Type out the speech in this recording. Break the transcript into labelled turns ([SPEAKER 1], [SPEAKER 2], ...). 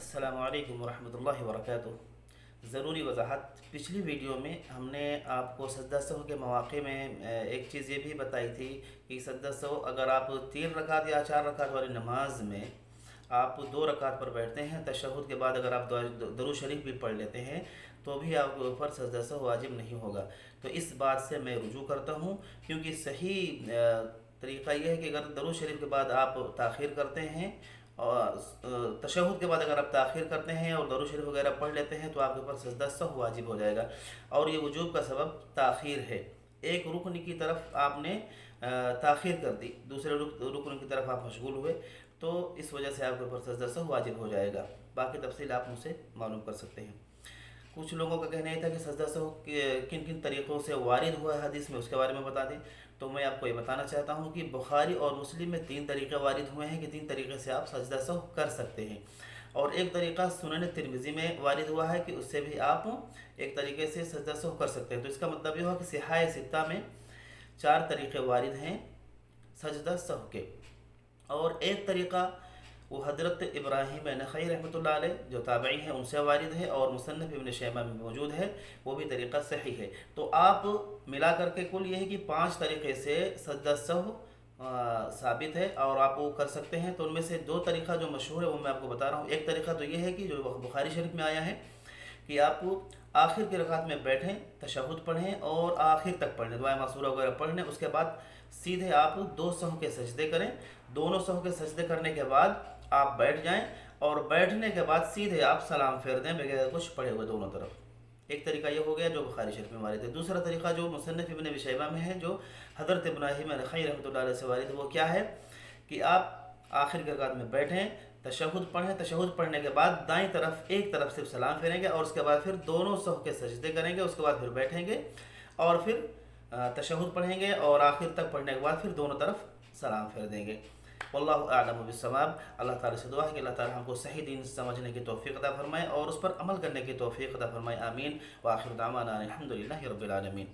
[SPEAKER 1] अस्सलामु अलैकुम वरहमतुल्लाहि वबरकातुहू। ज़रूरी वजाहत, पिछली वीडियो में हमने आपको सजदा सहू के मौक़े में एक चीज़ ये भी बताई थी कि सजदा सहू अगर आप 3 रकात या 4 रकात वाली नमाज में आप 2 रकात पर बैठते हैं, तशहुद के बाद अगर आप दरूद शरीफ भी पढ़ लेते हैं तो भी आपके ऊपर सजदा सहू वाजिब नहीं होगा। तो इस बात से मैं रुजू करता हूँ, क्योंकि सही तरीक़ा यह है कि अगर दरूद शरीफ के बाद आप ताख़ीर करते हैं और तशहुद के बाद अगर आप ताख़ीर करते हैं और दरूद शरीफ वगैरह पढ़ लेते हैं तो आपके ऊपर सजदा सहू वाजिब हो जाएगा। और ये वजूब का सबब ताख़ीर है। एक रुकन की तरफ आपने ताख़ीर कर दी, दूसरे रुकन की तरफ आप मशगूल हुए, तो इस वजह से आपके ऊपर सजदा सहू वाजिब हो जाएगा। बाकी तफसील आप मुझसे मालूम कर सकते हैं। कुछ लोगों का कहना ये था कि सजदा सहू किन किन तरीक़ों से वारिद हुआ है हदीस में, उसके बारे में बता दें। तो मैं आपको ये बताना चाहता हूँ कि बुखारी और मुस्लिम में 3 तरीक़े वारिद हुए हैं कि 3 तरीक़े से आप सजदा सहू कर सकते हैं। और एक तरीक़ा सुनन तिरमिज़ी में वारिद हुआ है कि उससे भी आप एक तरीके से सजदा सहू कर सकते हैं। तो इसका मतलब ये हुआ कि सिहाए सित्ता में 4 तरीक़े वारिद हैं सजदा सहू के। और एक तरीक़ा वो हज़रत इब्राहीम नख़ई रहमतुल्लाह अलैह जो ताबई हैं उनसे वारिद है, और मुसन्नफ़ इब्न शैबा में मौजूद है, वो भी तरीक़ा सही है। तो आप मिला करके कुल ये है कि 5 तरीक़े से सजदा सहू साबित है और आप वो कर सकते हैं। तो उनमें से 2 तरीक़ा जो मशहूर है वो मैं आपको बता रहा हूँ। एक तरीक़ा तो ये है कि जो बुखारी शरीफ में आया है कि आप आखिर की रकात में बैठें, तशहुद पढ़ें और आखिर तक पढ़ लें, दुआ मासूरा वगैरह पढ़ लें। उसके बाद सीधे आप 2 सहू के सजदे करें। दोनों सहू के सजदे करने के बाद आप बैठ जाएं और बैठने के बाद सीधे आप सलाम फेर दें बगैर कुछ पढ़े हुए दोनों तरफ। एक तरीका ये हो गया जो बुखारी शरीफ में वारिद है। दूसरा तरीका जो मुसन्नफ़ इब्न शैबा में है, जो हज़रत इब्राहीम नख़ई रहमतुल्लाह अलैह से वारिद, वो क्या है कि आप आखिर की रकात में बैठें, तशहुद पढ़ें, तशहुद पढ़ने के बाद दाईं तरफ एक तरफ सिर्फ सलाम फेरेंगे और उसके बाद फिर दोनों सहू के सजदे करेंगे। उसके बाद फिर बैठेंगे और फिर तशहुद पढ़ेंगे और आखिर तक पढ़ने के बाद फिर दोनों तरफ सलाम फेर देंगे। वल्लाहु आलम बिस्सवाब। अल्लाह ताला से दुआ है कि अल्लाह ताला हमको सही दीन समझने की तौफ़ीक़ अता फ़रमाए और उस पर अमल करने की तौफ़ीक़ अता फ़रमाए। आमीन। व आखिर दावाना अनिल हम्दुलिल्लाहि रब्बिल आलमीन।